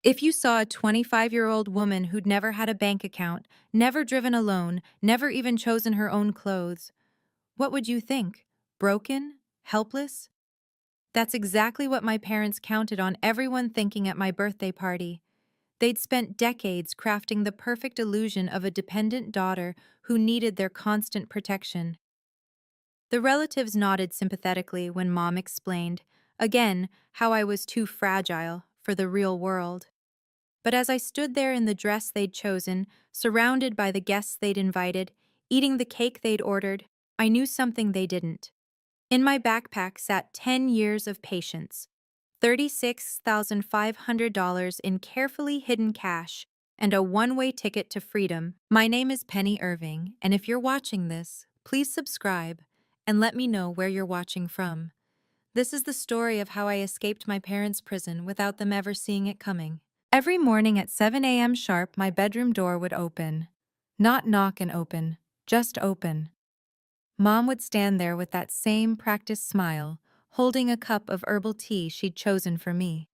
If you saw a 25-year-old woman who'd never had a bank account, never driven alone, never even chosen her own clothes, what would you think? Broken? Helpless? That's exactly what my parents counted on everyone thinking at my birthday party. They'd spent decades crafting the perfect illusion of a dependent daughter who needed their constant protection. The relatives nodded sympathetically when Mom explained, again, how I was too fragile for the real world. But as I stood there in the dress they'd chosen, surrounded by the guests they'd invited, eating the cake they'd ordered, I knew something they didn't. In my backpack sat 10 years of patience, $36,500 in carefully hidden cash, and a one-way ticket to freedom. My name is Penny Irving, and if you're watching this, please subscribe and let me know where you're watching from. This is the story of how I escaped my parents' prison without them ever seeing it coming. Every morning at 7 a.m. sharp, my bedroom door would open. Not knock and open, just open. Mom would stand there with that same practiced smile, holding a cup of herbal tea she'd chosen for me.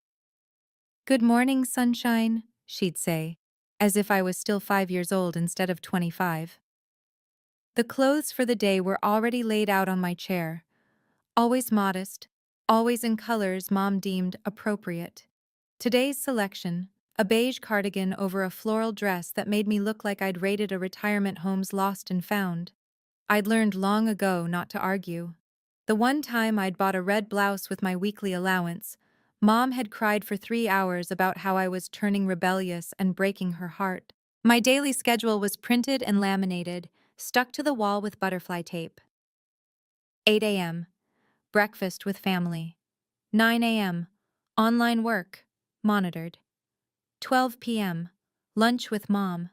"Good morning, sunshine," she'd say, as if I was still 5 years old instead of 25. The clothes for the day were already laid out on my chair, always modest, always in colors Mom deemed appropriate. Today's selection, a beige cardigan over a floral dress that made me look like I'd raided a retirement home's lost and found. I'd learned long ago not to argue. The one time I'd bought a red blouse with my weekly allowance, Mom had cried for 3 hours about how I was turning rebellious and breaking her heart. My daily schedule was printed and laminated, stuck to the wall with butterfly tape. 8 a.m. Breakfast with family. 9 a.m. Online work, monitored. 12 p.m. Lunch with Mom.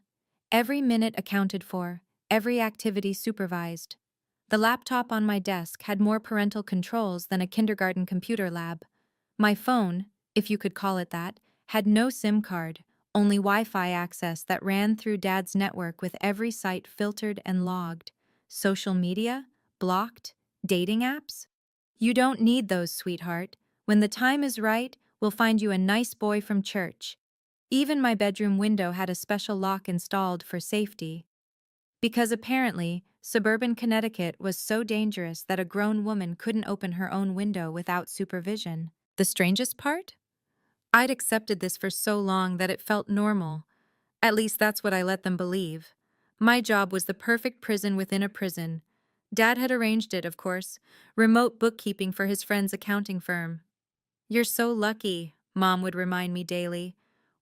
Every minute accounted for, every activity supervised. The laptop on my desk had more parental controls than a kindergarten computer lab. My phone, if you could call it that, had no SIM card, only Wi-Fi access that ran through Dad's network with every site filtered and logged. Social media? Blocked? Dating apps? You don't need those, sweetheart. When the time is right, we'll find you a nice boy from church. Even my bedroom window had a special lock installed for safety. Because apparently, suburban Connecticut was so dangerous that a grown woman couldn't open her own window without supervision. The strangest part? I'd accepted this for so long that it felt normal. At least that's what I let them believe. My job was the perfect prison within a prison. Dad had arranged it, of course, remote bookkeeping for his friend's accounting firm. "You're so lucky," Mom would remind me daily.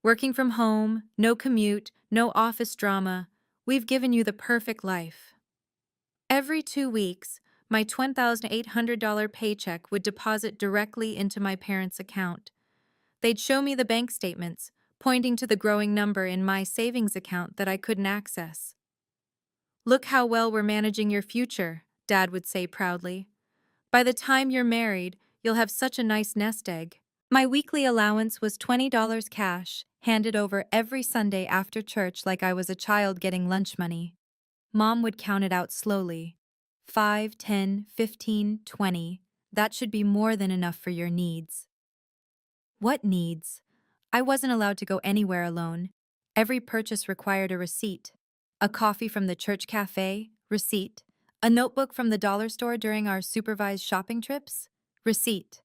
"Working from home, no commute, no office drama. We've given you the perfect life." Every 2 weeks, my $1,800 paycheck would deposit directly into my parents' account. They'd show me the bank statements, pointing to the growing number in my savings account that I couldn't access. "Look how well we're managing your future," Dad would say proudly. "By the time you're married, you'll have such a nice nest egg." My weekly allowance was $20 cash, handed over every Sunday after church like I was a child getting lunch money. Mom would count it out slowly. 5, 10, 15, 20. That should be more than enough for your needs. What needs? I wasn't allowed to go anywhere alone. Every purchase required a receipt. A coffee from the church cafe? Receipt. A notebook from the dollar store during our supervised shopping trips? Receipt.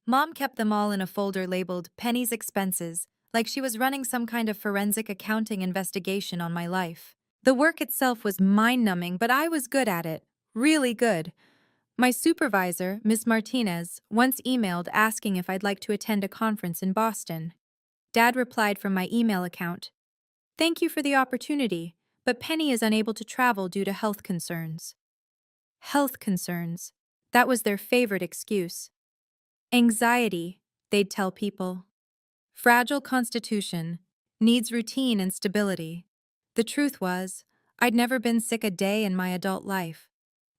Mom kept them all in a folder labeled Penny's Expenses, like she was running some kind of forensic accounting investigation on my life. The work itself was mind-numbing, but I was good at it. Really good. My supervisor, Miss Martinez, once emailed asking if I'd like to attend a conference in Boston. Dad replied from my email account, "Thank you for the opportunity, but Penny is unable to travel due to health concerns." Health concerns. That was their favorite excuse. Anxiety, they'd tell people. Fragile constitution. Needs routine and stability. The truth was, I'd never been sick a day in my adult life.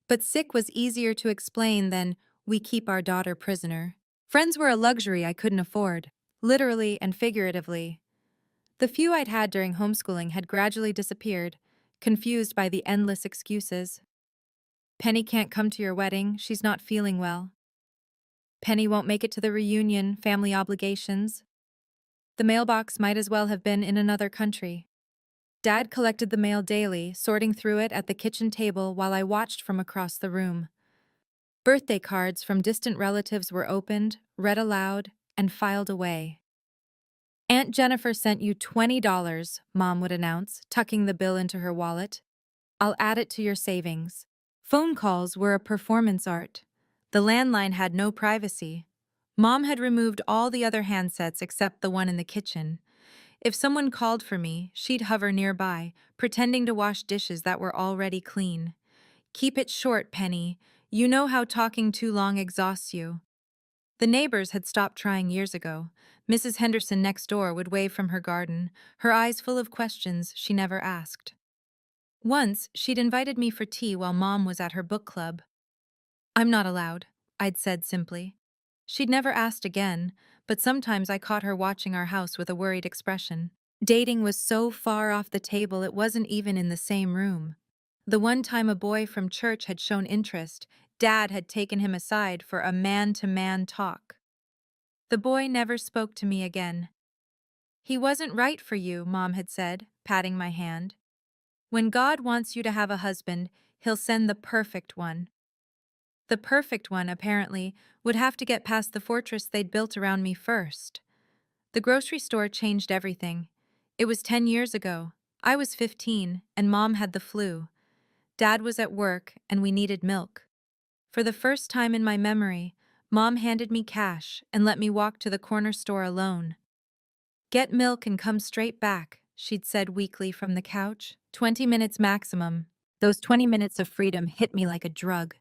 But sick was easier to explain than "we keep our daughter prisoner." Friends were a luxury I couldn't afford, literally and figuratively. The few I'd had during homeschooling had gradually disappeared, confused by the endless excuses. "Penny can't come to your wedding, she's not feeling well." "Penny won't make it to the reunion, family obligations." The mailbox might as well have been in another country. Dad collected the mail daily, sorting through it at the kitchen table while I watched from across the room. Birthday cards from distant relatives were opened, read aloud, and filed away. Aunt Jennifer sent you $20, Mom would announce, tucking the bill into her wallet. I'll add it to your savings. Phone calls were a performance art. The landline had no privacy. Mom had removed all the other handsets except the one in the kitchen. If someone called for me, she'd hover nearby, pretending to wash dishes that were already clean. Keep it short, Penny. You know how talking too long exhausts you. The neighbors had stopped trying years ago. Mrs. Henderson next door would wave from her garden, her eyes full of questions she never asked. Once, she'd invited me for tea while Mom was at her book club. I'm not allowed, I'd said simply. She'd never asked again, but sometimes I caught her watching our house with a worried expression. Dating was so far off the table it wasn't even in the same room. The one time a boy from church had shown interest, Dad had taken him aside for a man-to-man talk. The boy never spoke to me again. He wasn't right for you, Mom had said, patting my hand. When God wants you to have a husband, he'll send the perfect one. The perfect one, apparently, would have to get past the fortress they'd built around me first. The grocery store changed everything. It was 10 years ago. I was 15, and Mom had the flu. Dad was at work, and we needed milk. For the first time in my memory, Mom handed me cash and let me walk to the corner store alone. Get milk and come straight back, she'd said weakly from the couch. 20 minutes maximum. Those 20 minutes of freedom hit me like a drug.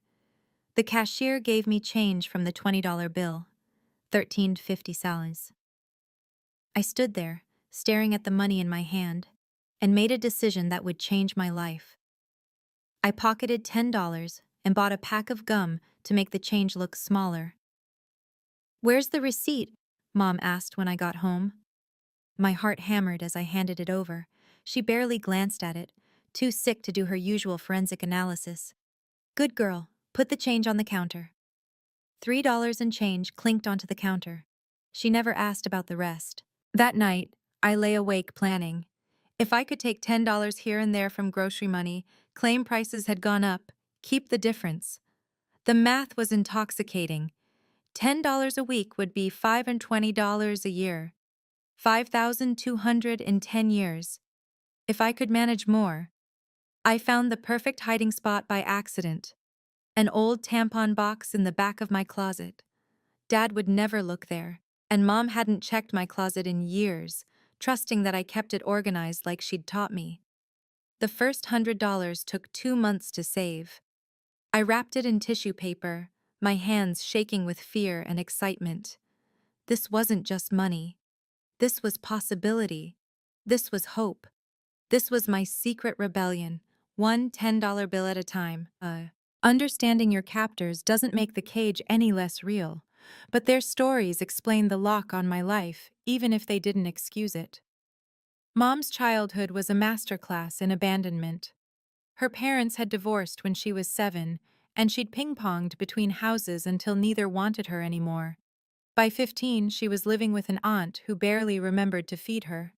The cashier gave me change from the $20 bill, 13.50 salads. I stood there, staring at the money in my hand, and made a decision that would change my life. I pocketed $10 and bought a pack of gum to make the change look smaller. Where's the receipt? Mom asked when I got home. My heart hammered as I handed it over. She barely glanced at it, too sick to do her usual forensic analysis. Good girl, put the change on the counter. $3 and change clinked onto the counter. She never asked about the rest. That night, I lay awake planning. If I could take $10 here and there from grocery money, claim prices had gone up, keep the difference. The math was intoxicating. $10 a week would be $520 a year. 5,200 in 10 years. If I could manage more. I found the perfect hiding spot by accident. An old tampon box in the back of my closet. Dad would never look there, and Mom hadn't checked my closet in years, trusting that I kept it organized like she'd taught me. The first $100 took 2 months to save. I wrapped it in tissue paper, my hands shaking with fear and excitement. This wasn't just money. This was possibility. This was hope. This was my secret rebellion, one $10 bill at a time. Understanding your captors doesn't make the cage any less real, but their stories explain the lock on my life, even if they didn't excuse it. Mom's childhood was a masterclass in abandonment. Her parents had divorced when she was 7, and she'd ping-ponged between houses until neither wanted her anymore. By 15, she was living with an aunt who barely remembered to feed her.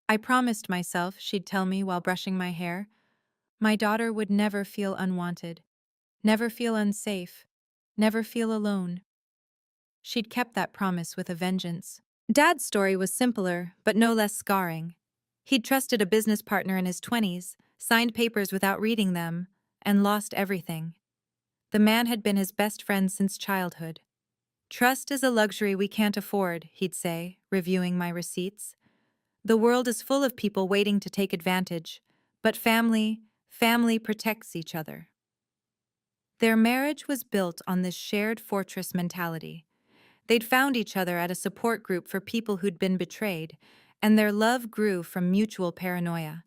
I promised myself, she'd tell me while brushing my hair, my daughter would never feel unwanted, never feel unsafe, never feel alone. She'd kept that promise with a vengeance. Dad's story was simpler, but no less scarring. He'd trusted a business partner in his 20s, signed papers without reading them, and lost everything. The man had been his best friend since childhood. Trust is a luxury we can't afford, he'd say, reviewing my receipts. The world is full of people waiting to take advantage, but family protects each other. Their marriage was built on this shared fortress mentality. They'd found each other at a support group for people who'd been betrayed, and their love grew from mutual paranoia.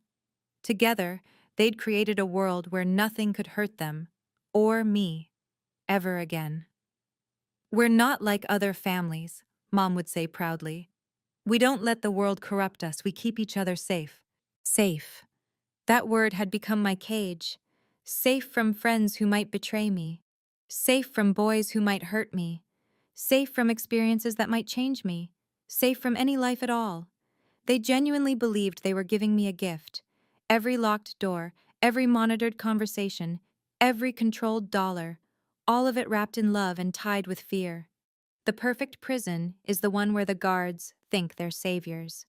Together, they'd created a world where nothing could hurt them, or me, ever again. We're not like other families, Mom would say proudly. We don't let the world corrupt us, we keep each other safe. Safe. That word had become my cage. Safe from friends who might betray me. Safe from boys who might hurt me. Safe from experiences that might change me. safe from any life at all. They genuinely believed they were giving me a gift. Every locked door, every monitored conversation, every controlled dollar, all of it wrapped in love and tied with fear. The perfect prison is the one where the guards think they're saviors.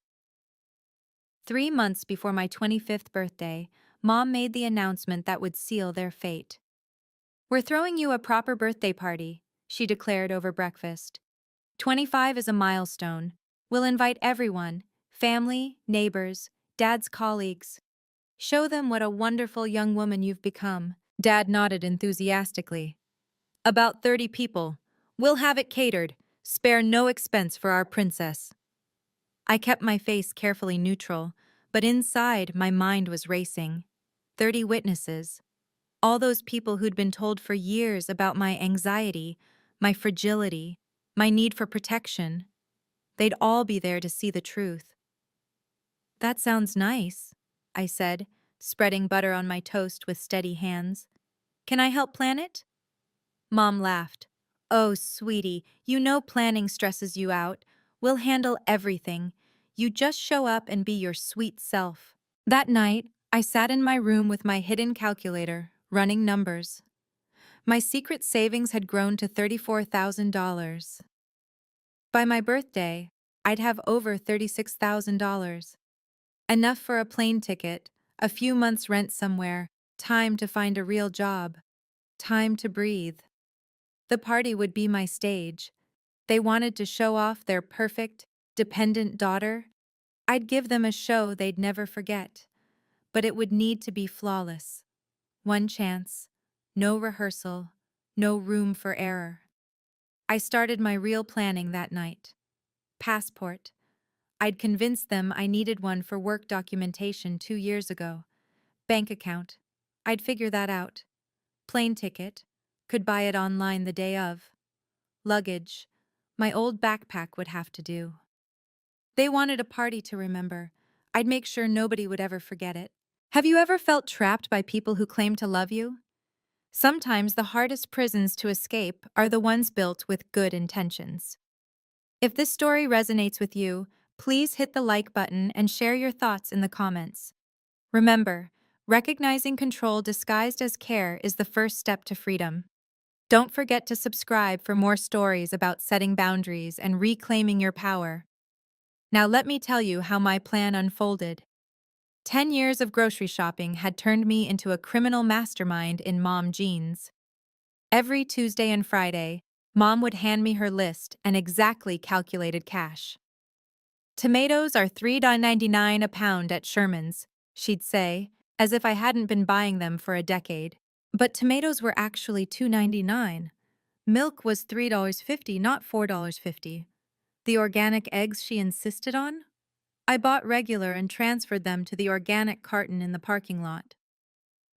3 months before my 25th birthday, Mom made the announcement that would seal their fate. "We're throwing you a proper birthday party," she declared over breakfast. "25 is a milestone. We'll invite everyone, family, neighbors, Dad's colleagues. Show them what a wonderful young woman you've become." Dad nodded enthusiastically. "About 30 people. We'll have it catered. Spare no expense for our princess." I kept my face carefully neutral, but inside my mind was racing. 30 witnesses. All those people who'd been told for years about my anxiety, my fragility, my need for protection. They'd all be there to see the truth. "That sounds nice," I said, spreading butter on my toast with steady hands. "Can I help plan it?" Mom laughed. "Oh, sweetie, you know planning stresses you out. We'll handle everything. You just show up and be your sweet self." That night, I sat in my room with my hidden calculator, running numbers. My secret savings had grown to $34,000. By my birthday, I'd have over $36,000. Enough for a plane ticket, a few months' rent somewhere, time to find a real job, time to breathe. The party would be my stage. They wanted to show off their perfect, dependent daughter. I'd give them a show they'd never forget. But it would need to be flawless. One chance, no rehearsal, no room for error. I started my real planning that night. Passport. I'd convinced them I needed one for work documentation 2 years ago. Bank account. I'd figure that out. Plane ticket. Could buy it online the day of. Luggage. My old backpack would have to do. They wanted a party to remember. I'd make sure nobody would ever forget it. Have you ever felt trapped by people who claim to love you? Sometimes the hardest prisons to escape are the ones built with good intentions. If this story resonates with you, please hit the like button and share your thoughts in the comments. Remember, recognizing control disguised as care is the first step to freedom. Don't forget to subscribe for more stories about setting boundaries and reclaiming your power. Now let me tell you how my plan unfolded. 10 years of grocery shopping had turned me into a criminal mastermind in mom jeans. Every Tuesday and Friday, Mom would hand me her list and exactly calculated cash. "Tomatoes are $3.99 a pound at Sherman's," she'd say, as if I hadn't been buying them for a decade. But tomatoes were actually $2.99. Milk was $3.50, not $4.50. The organic eggs she insisted on? I bought regular and transferred them to the organic carton in the parking lot.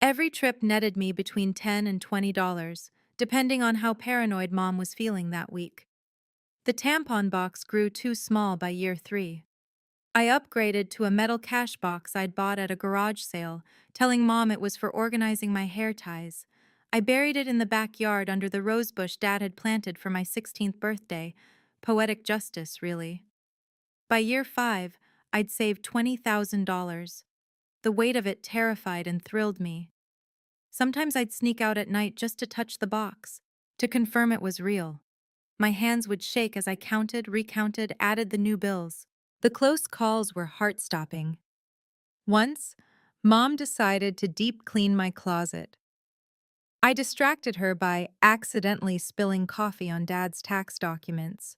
Every trip netted me between $10 and $20, depending on how paranoid Mom was feeling that week. The tampon box grew too small by year 3. I upgraded to a metal cash box I'd bought at a garage sale, telling Mom it was for organizing my hair ties. I buried it in the backyard under the rosebush Dad had planted for my 16th birthday. Poetic justice, really. By year 5, I'd saved $20,000. The weight of it terrified and thrilled me. Sometimes I'd sneak out at night just to touch the box, to confirm it was real. My hands would shake as I counted, recounted, added the new bills. The close calls were heart-stopping. Once, Mom decided to deep clean my closet. I distracted her by accidentally spilling coffee on Dad's tax documents.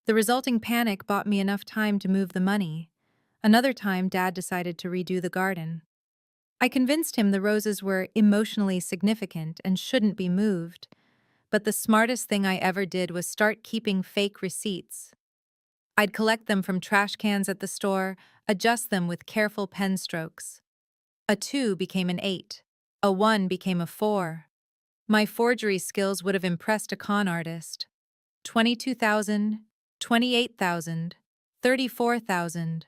The resulting panic bought me enough time to move the money. Another time, Dad decided to redo the garden. I convinced him the roses were emotionally significant and shouldn't be moved. But the smartest thing I ever did was start keeping fake receipts. I'd collect them from trash cans at the store, adjust them with careful pen strokes. A 2 became an 8. A 1 became a 4. My forgery skills would have impressed a con artist. 22,000, 28,000, 34,000.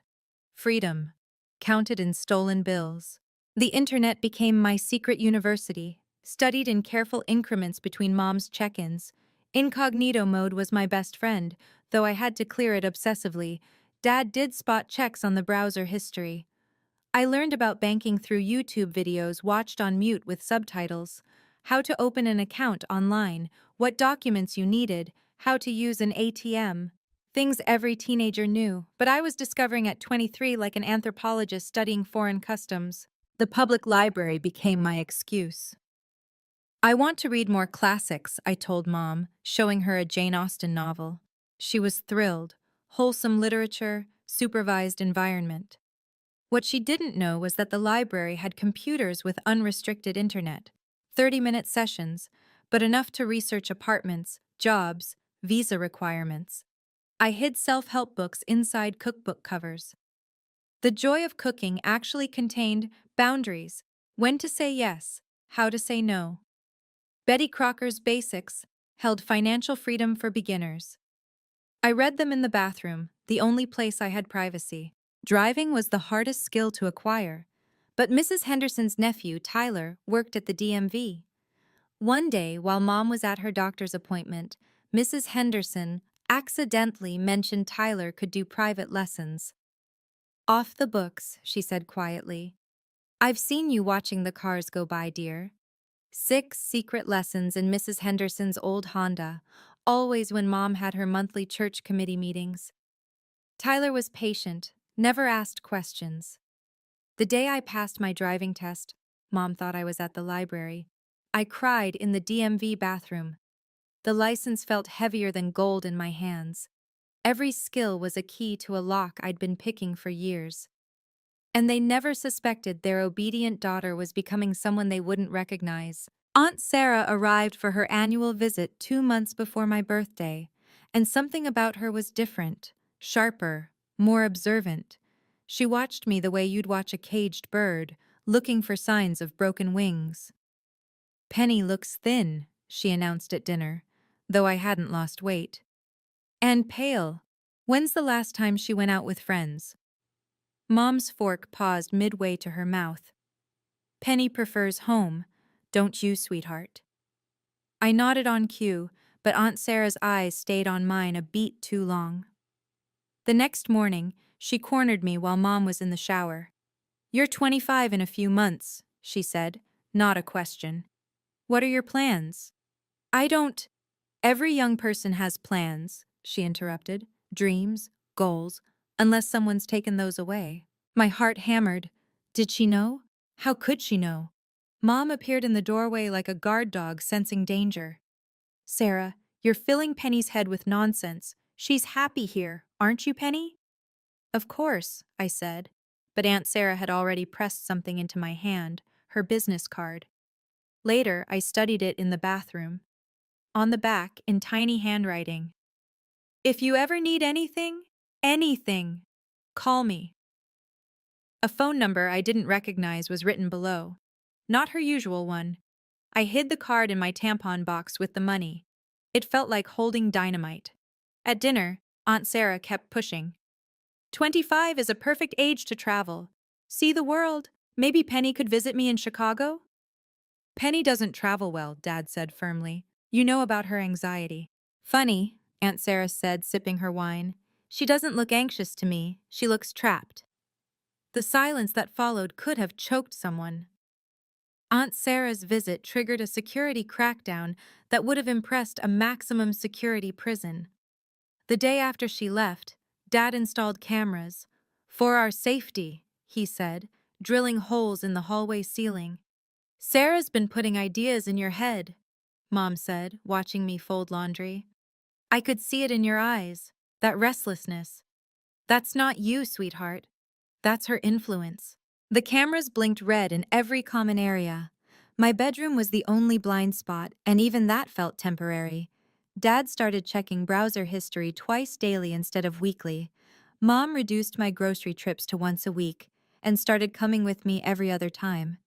Freedom, counted in stolen bills. The internet became my secret university, studied in careful increments between Mom's check-ins. Incognito mode was my best friend, Though I had to clear it obsessively, Dad did spot checks on the browser history. I learned about banking through YouTube videos watched on mute with subtitles, how to open an account online, what documents you needed, how to use an ATM. Things every teenager knew, but I was discovering at 23 like an anthropologist studying foreign customs. The public library became my excuse. I want to read more classics, I told Mom, showing her a Jane Austen novel. She was thrilled. Wholesome literature, supervised environment. What she didn't know was that the library had computers with unrestricted internet, 30-minute sessions, but enough to research apartments, jobs, visa requirements. I hid self-help books inside cookbook covers. The joy of cooking actually contained boundaries, when to say yes, how to say no. Betty Crocker's Basics held financial freedom for beginners. I read them in the bathroom, the only place I had privacy. Driving was the hardest skill to acquire, but Mrs. Henderson's nephew, Tyler, worked at the DMV. One day, while Mom was at her doctor's appointment, Mrs. Henderson accidentally mentioned Tyler could do private lessons. "Off the books," she said quietly. "I've seen you watching the cars go by, dear." 6 secret lessons in Mrs. Henderson's old Honda, always when Mom had her monthly church committee meetings. Tyler was patient, never asked questions. The day I passed my driving test, Mom thought I was at the library. I cried in the DMV bathroom. The license felt heavier than gold in my hands. Every skill was a key to a lock I'd been picking for years. And they never suspected their obedient daughter was becoming someone they wouldn't recognize. Aunt Sarah arrived for her annual visit 2 months before my birthday, and something about her was different, sharper, more observant. She watched me the way you'd watch a caged bird, looking for signs of broken wings. "Penny looks thin," she announced at dinner, though I hadn't lost weight. "And pale. When's the last time she went out with friends?" Mom's fork paused midway to her mouth. "Penny prefers home, don't you, sweetheart?" I nodded on cue, but Aunt Sarah's eyes stayed on mine a beat too long. The next morning, she cornered me while Mom was in the shower. "You're 25 in a few months," she said, not a question. "What are your plans?" "I don't—" "Every young person has plans," she interrupted. "Dreams, goals, unless someone's taken those away." My heart hammered. Did she know? How could she know? Mom appeared in the doorway like a guard dog sensing danger. "Sarah, you're filling Penny's head with nonsense. She's happy here, aren't you, Penny?" "Of course," I said, but Aunt Sarah had already pressed something into my hand, her business card. Later, I studied it in the bathroom. On the back, in tiny handwriting, "If you ever need anything, call me." A phone number I didn't recognize was written below. Not her usual one. I hid the card in my tampon box with the money. It felt like holding dynamite. At dinner, Aunt Sarah kept pushing. 25 is a perfect age to travel. See the world. Maybe Penny could visit me in Chicago?" "Penny doesn't travel well," Dad said firmly. "You know about her anxiety." "Funny," Aunt Sarah said, sipping her wine. "She doesn't look anxious to me. She looks trapped." The silence that followed could have choked someone. Aunt Sarah's visit triggered a security crackdown that would have impressed a maximum security prison. The day after she left, Dad installed cameras. "For our safety," he said, drilling holes in the hallway ceiling. "Sarah's been putting ideas in your head," Mom said, watching me fold laundry. "I could see it in your eyes, that restlessness. That's not you, sweetheart. That's her influence." The cameras blinked red in every common area. My bedroom was the only blind spot, and even that felt temporary. Dad started checking browser history twice daily instead of weekly. Mom reduced my grocery trips to once a week and started coming with me every other time.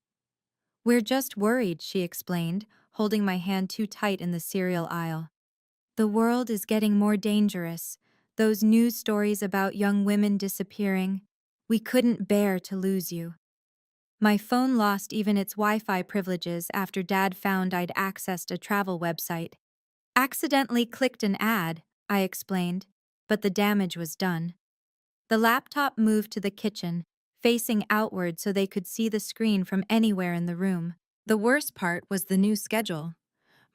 "We're just worried," she explained, holding my hand too tight in the cereal aisle. "The world is getting more dangerous. Those news stories about young women disappearing. We couldn't bear to lose you." My phone lost even its Wi-Fi privileges after Dad found I'd accessed a travel website. "Accidentally clicked an ad," I explained. but the damage was done. The laptop moved to the kitchen, facing outward so they could see the screen from anywhere in the room. The worst part was the new schedule.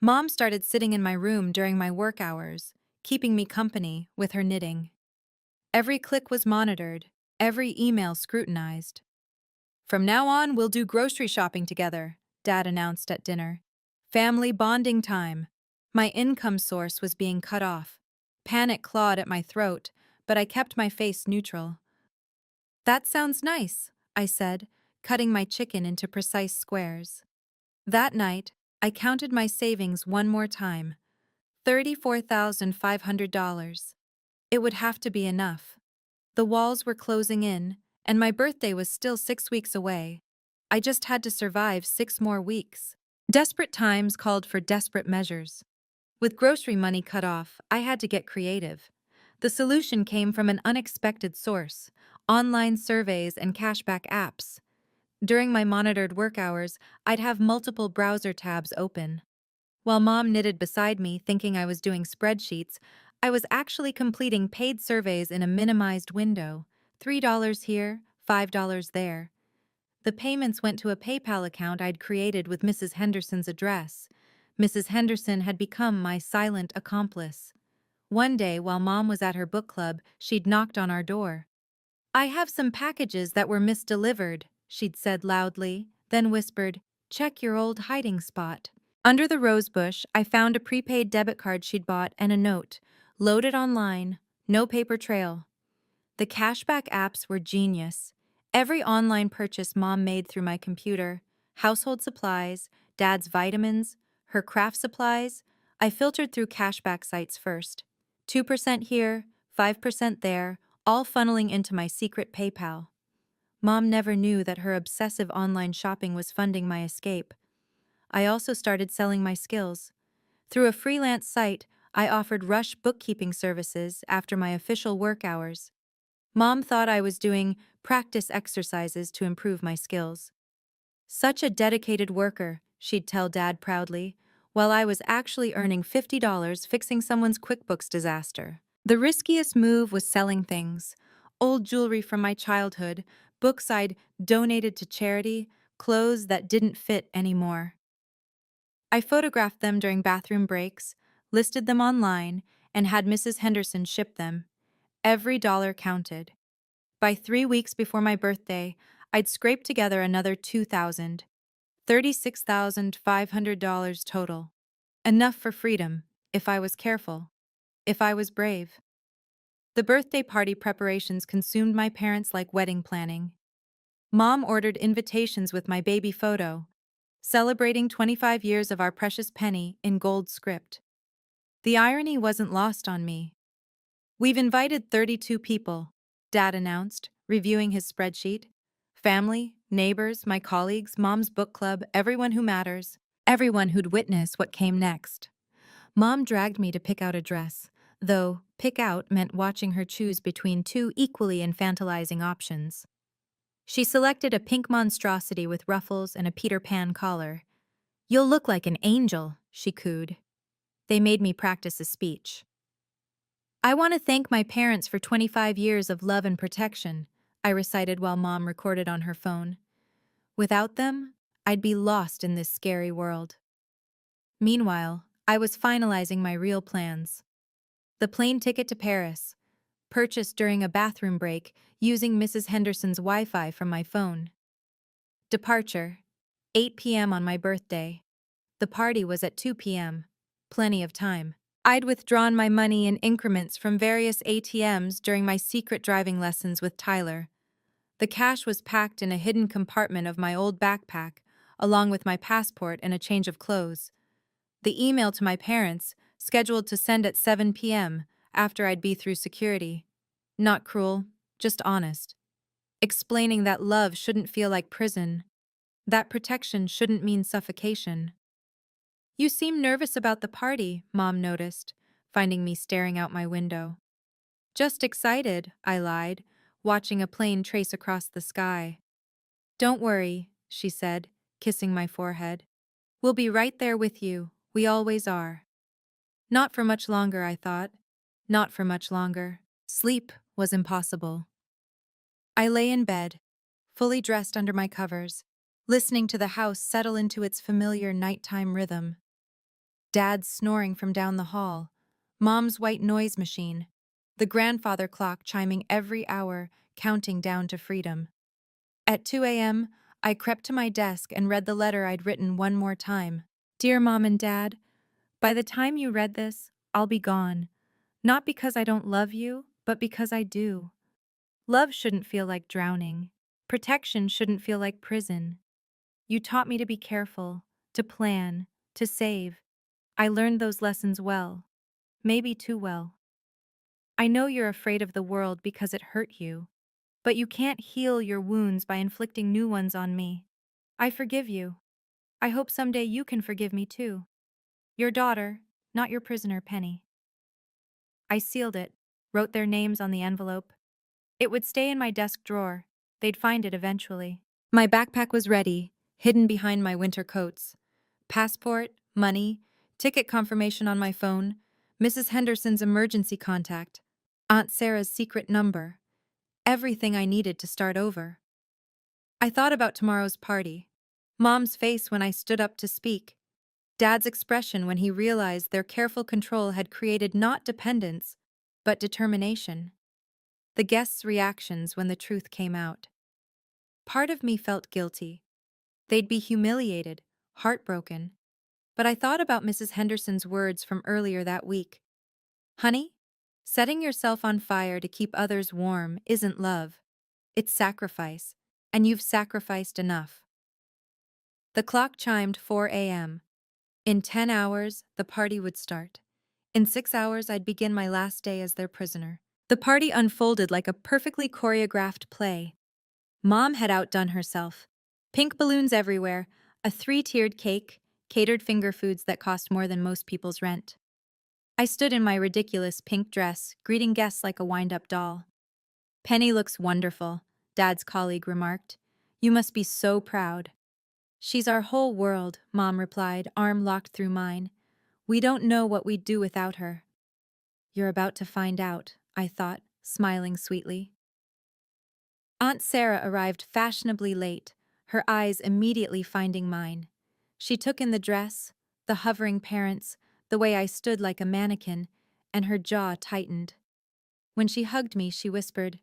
Mom started sitting in my room during my work hours, keeping me company with her knitting. Every click was monitored, every email scrutinized. "From now on, we'll do grocery shopping together," Dad announced at dinner. "Family bonding time." My income source was being cut off. Panic clawed at my throat, but I kept my face neutral. "That sounds nice," I said, cutting my chicken into precise squares. That night, I counted my savings one more time. $34,500. It would have to be enough. The walls were closing in, and my birthday was still 6 weeks away. I just had to survive 6 more weeks. Desperate times called for desperate measures. With grocery money cut off, I had to get creative. The solution came from an unexpected source: online surveys and cashback apps. During my monitored work hours, I'd have multiple browser tabs open. While Mom knitted beside me, thinking I was doing spreadsheets, I was actually completing paid surveys in a minimized window: $3 here, $5 there. The payments went to a PayPal account I'd created with Mrs. Henderson's address. Mrs. Henderson had become my silent accomplice. One day, while Mom was at her book club, she'd knocked on our door. "I have some packages that were misdelivered," she'd said loudly, then whispered, "Check your old hiding spot." Under the rosebush, I found a prepaid debit card she'd bought and a note: "Loaded online, no paper trail." The cashback apps were genius. Every online purchase Mom made through my computer: household supplies, Dad's vitamins, her craft supplies, I filtered through cashback sites first. 2% here, 5% there, all funneling into my secret PayPal. Mom never knew that her obsessive online shopping was funding my escape. I also started selling my skills. Through a freelance site, I offered rush bookkeeping services after my official work hours. Mom thought I was doing practice exercises to improve my skills. "Such a dedicated worker," she'd tell Dad proudly, while I was actually earning $50 fixing someone's QuickBooks disaster. The riskiest move was selling things: old jewelry from my childhood, books I'd donated to charity, clothes that didn't fit anymore. I photographed them during bathroom breaks, listed them online, and had Mrs. Henderson ship them. Every dollar counted. By 3 weeks before my birthday, I'd scraped together another $2,000, $36,500 total. Enough for freedom, if I was careful, if I was brave. The birthday party preparations consumed my parents like wedding planning. Mom ordered invitations with my baby photo, celebrating 25 years of our precious penny in gold script. The irony wasn't lost on me. "We've invited 32 people," Dad announced, reviewing his spreadsheet. "Family, neighbors, my colleagues, Mom's book club, everyone who matters, everyone who'd witness what came next." Mom dragged me to pick out a dress, though pick out meant watching her choose between two equally infantilizing options. She selected a pink monstrosity with ruffles and a Peter Pan collar. "You'll look like an angel," she cooed. They made me practice a speech. "I want to thank my parents for 25 years of love and protection," I recited while Mom recorded on her phone. "Without them, I'd be lost in this scary world." Meanwhile, I was finalizing my real plans. The plane ticket to Paris, purchased during a bathroom break using Mrs. Henderson's Wi-Fi from my phone. Departure, 8 p.m. on my birthday. The party was at 2 p.m. Plenty of time. I'd withdrawn my money in increments from various ATMs during my secret driving lessons with Tyler. The cash was packed in a hidden compartment of my old backpack, along with my passport and a change of clothes. The email to my parents, scheduled to send at 7 p.m. after I'd be through security. Not cruel, just honest. Explaining that love shouldn't feel like prison, that protection shouldn't mean suffocation. "You seem nervous about the party," Mom noticed, finding me staring out my window. "Just excited," I lied, watching a plane trace across the sky. "Don't worry," she said, kissing my forehead. "We'll be right there with you. We always are." Not for much longer, I thought. Not for much longer. Sleep was impossible. I lay in bed, fully dressed under my covers, listening to the house settle into its familiar nighttime rhythm. Dad's snoring from down the hall, Mom's white noise machine, the grandfather clock chiming every hour, counting down to freedom. At 2 a.m., I crept to my desk and read the letter I'd written one more time. Dear Mom and Dad, by the time you read this, I'll be gone. Not because I don't love you, but because I do. Love shouldn't feel like drowning. Protection shouldn't feel like prison. You taught me to be careful, to plan, to save. I learned those lessons well, maybe too well. I know you're afraid of the world because it hurt you, but you can't heal your wounds by inflicting new ones on me. I forgive you. I hope someday you can forgive me too. Your daughter, not your prisoner, Penny. I sealed it, wrote their names on the envelope. It would stay in my desk drawer. They'd find it eventually. My backpack was ready, hidden behind my winter coats. Passport, money, ticket confirmation on my phone, Mrs. Henderson's emergency contact, Aunt Sarah's secret number. Everything I needed to start over. I thought about tomorrow's party. Mom's face when I stood up to speak. Dad's expression when he realized their careful control had created not dependence, but determination. The guests' reactions when the truth came out. Part of me felt guilty. They'd be humiliated, heartbroken. But I thought about Mrs. Henderson's words from earlier that week. Honey, setting yourself on fire to keep others warm isn't love. It's sacrifice, and you've sacrificed enough. The clock chimed 4 a.m. In 10 hours, the party would start. In 6 hours, I'd begin my last day as their prisoner. The party unfolded like a perfectly choreographed play. Mom had outdone herself. Pink balloons everywhere, a 3-tiered cake, catered finger foods that cost more than most people's rent. I stood in my ridiculous pink dress, greeting guests like a wind-up doll. Penny looks wonderful, Dad's colleague remarked. You must be so proud. She's our whole world, Mom replied, arm locked through mine. We don't know what we'd do without her. You're about to find out, I thought, smiling sweetly. Aunt Sarah arrived fashionably late, her eyes immediately finding mine. She took in the dress, the hovering parents, the way I stood like a mannequin, and her jaw tightened. When she hugged me, she whispered,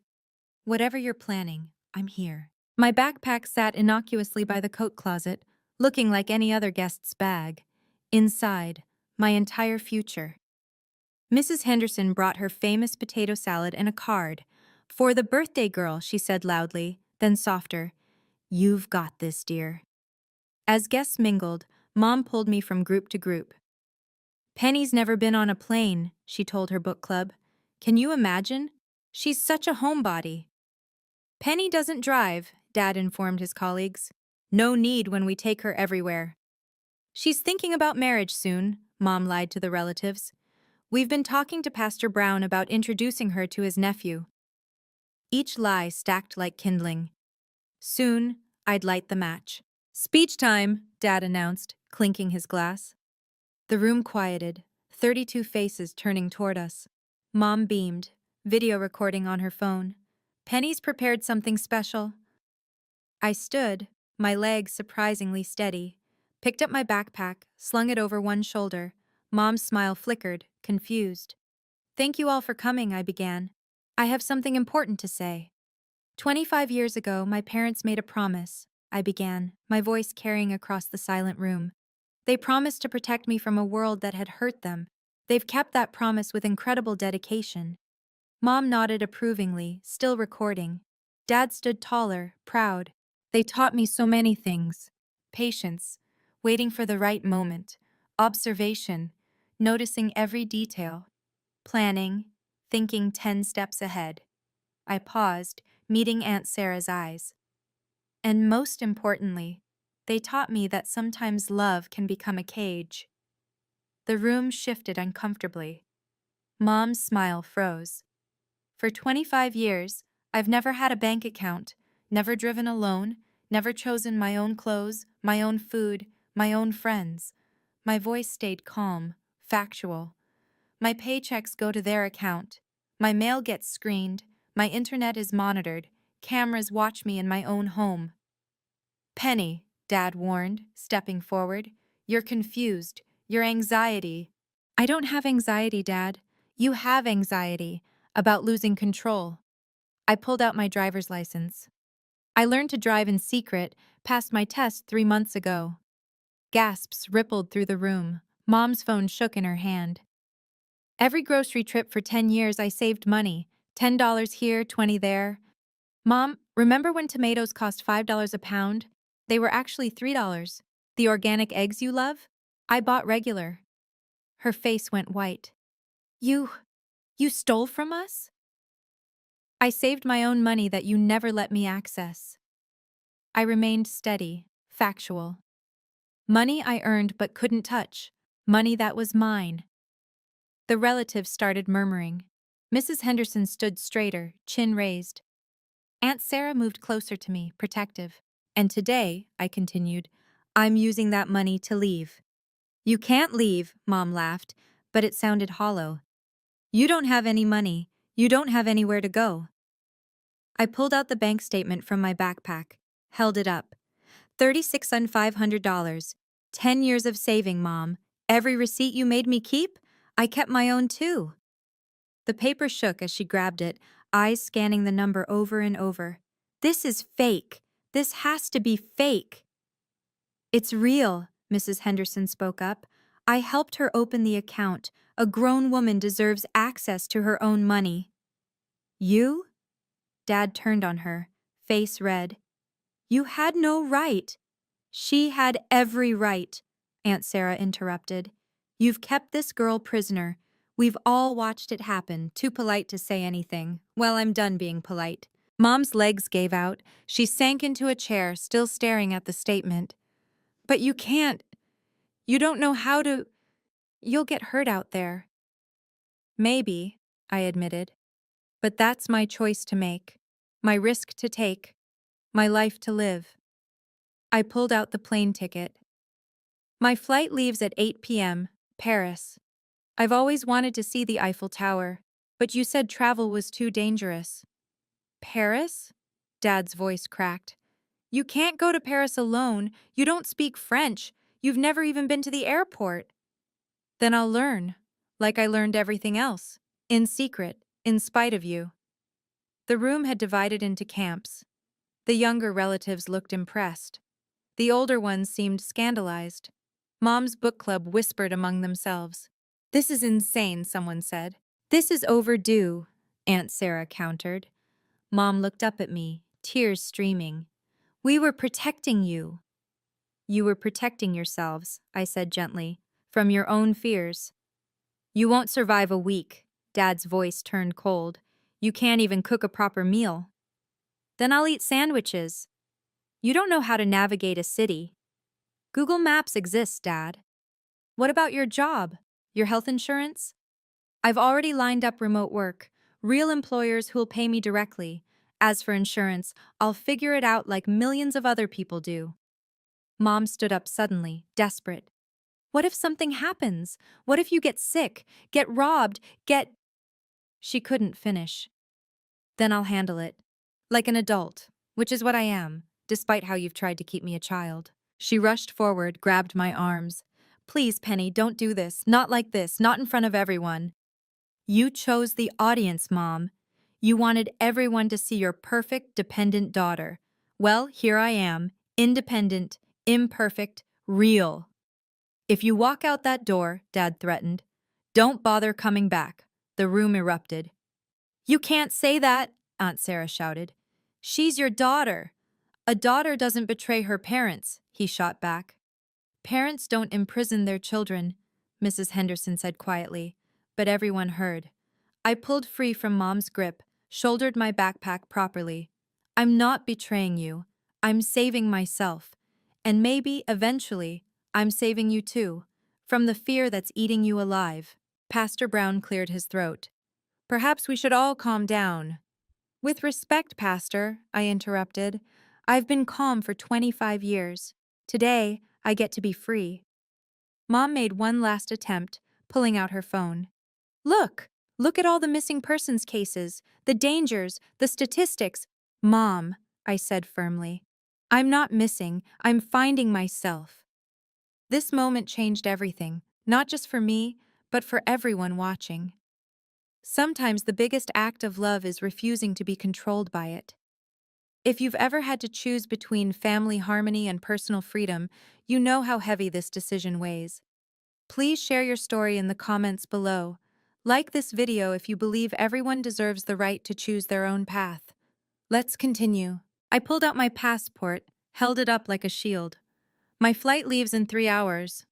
Whatever you're planning, I'm here. My backpack sat innocuously by the coat closet, looking like any other guest's bag. Inside, my entire future. Mrs. Henderson brought her famous potato salad and a card. For the birthday girl, she said loudly, then softer. You've got this, dear. As guests mingled, Mom pulled me from group to group. Penny's never been on a plane, she told her book club. Can you imagine? She's such a homebody. Penny doesn't drive, Dad informed his colleagues. No need when we take her everywhere. She's thinking about marriage soon, Mom lied to the relatives. We've been talking to Pastor Brown about introducing her to his nephew. Each lie stacked like kindling. Soon, I'd light the match. Speech time, Dad announced, clinking his glass. The room quieted, 32 faces turning toward us. Mom beamed, video recording on her phone. Penny's prepared something special. I stood, my legs surprisingly steady, picked up my backpack, slung it over one shoulder. Mom's smile flickered, confused. Thank you all for coming, I began. I have something important to say. 25 years ago, my parents made a promise, I began, my voice carrying across the silent room. They promised to protect me from a world that had hurt them. They've kept that promise with incredible dedication. Mom nodded approvingly, still recording. Dad stood taller, proud. They taught me so many things. Patience, waiting for the right moment, observation, noticing every detail, planning, thinking 10 steps ahead. I paused, meeting Aunt Sarah's eyes. And most importantly, they taught me that sometimes love can become a cage. The room shifted uncomfortably. Mom's smile froze. For 25 years, I've never had a bank account, never driven alone, never chosen my own clothes, my own food, my own friends. My voice stayed calm, factual. My paychecks go to their account. My mail gets screened. My internet is monitored. Cameras watch me in my own home. Penny, Dad warned, stepping forward. You're confused. Your anxiety. I don't have anxiety, Dad. You have anxiety about losing control. I pulled out my driver's license. I learned to drive in secret, passed my test 3 months ago. Gasps rippled through the room. Mom's phone shook in her hand. Every grocery trip for 10 years I saved money. $10 here, 20 there. Mom, remember when tomatoes cost $5 a pound? They were actually $3. The organic eggs you love? I bought regular. Her face went white. You stole from us? I saved my own money that you never let me access. I remained steady, factual. Money I earned but couldn't touch. Money that was mine. The relatives started murmuring. Mrs. Henderson stood straighter, chin raised. Aunt Sarah moved closer to me, protective. And today, I continued, I'm using that money to leave. You can't leave, Mom laughed, but it sounded hollow. You don't have any money. You don't have anywhere to go. I pulled out the bank statement from my backpack, held it up. $36,500. 10 years of saving, Mom. Every receipt you made me keep, I kept my own too. The paper shook as she grabbed it, eyes scanning the number over and over. This is fake. This has to be fake. It's real, Mrs. Henderson spoke up. I helped her open the account. A grown woman deserves access to her own money. You? Dad turned on her, face red. You had no right. She had every right, Aunt Sarah interrupted. You've kept this girl prisoner. We've all watched it happen, too polite to say anything. Well, I'm done being polite. Mom's legs gave out. She sank into a chair, still staring at the statement. But you can't. You don't know how to. You'll get hurt out there. Maybe, I admitted. But that's my choice to make. My risk to take. My life to live. I pulled out the plane ticket. My flight leaves at 8 p.m., Paris. I've always wanted to see the Eiffel Tower, but you said travel was too dangerous. Paris? Dad's voice cracked. You can't go to Paris alone. You don't speak French. You've never even been to the airport. Then I'll learn, like I learned everything else, in secret, in spite of you. The room had divided into camps. The younger relatives looked impressed. The older ones seemed scandalized. Mom's book club whispered among themselves. This is insane, someone said. This is overdue, Aunt Sarah countered. Mom looked up at me, tears streaming. We were protecting you. You were protecting yourselves, I said gently, from your own fears. You won't survive a week. Dad's voice turned cold. You can't even cook a proper meal. Then I'll eat sandwiches. You don't know how to navigate a city. Google Maps exists, Dad. What about your job? Your health insurance? I've already lined up remote work, real employers who'll pay me directly. As for insurance, I'll figure it out like millions of other people do. Mom stood up suddenly, desperate. What if something happens? What if you get sick, get robbed, get... She couldn't finish. Then I'll handle it. Like an adult, which is what I am, despite how you've tried to keep me a child. She rushed forward, grabbed my arms. Please, Penny, don't do this. Not like this, not in front of everyone. You chose the audience, Mom. You wanted everyone to see your perfect, dependent daughter. Well, here I am, independent, imperfect, real. If you walk out that door, Dad threatened, don't bother coming back. The room erupted. You can't say that, Aunt Sarah shouted. She's your daughter. A daughter doesn't betray her parents, he shot back. Parents don't imprison their children, Mrs. Henderson said quietly, but everyone heard. I pulled free from Mom's grip, shouldered my backpack properly. I'm not betraying you. I'm saving myself. And maybe, eventually, I'm saving you too, from the fear that's eating you alive. Pastor Brown cleared his throat. Perhaps we should all calm down. With respect, Pastor, I interrupted. I've been calm for 25 years. Today, I get to be free. Mom made one last attempt, pulling out her phone. Look! Look at all the missing persons cases, the dangers, the statistics. Mom, I said firmly. I'm not missing, I'm finding myself. This moment changed everything, not just for me, but for everyone watching. Sometimes the biggest act of love is refusing to be controlled by it. If you've ever had to choose between family harmony and personal freedom, you know how heavy this decision weighs. Please share your story in the comments below. Like this video if you believe everyone deserves the right to choose their own path. Let's continue. I pulled out my passport, held it up like a shield. My flight leaves in 3 hours.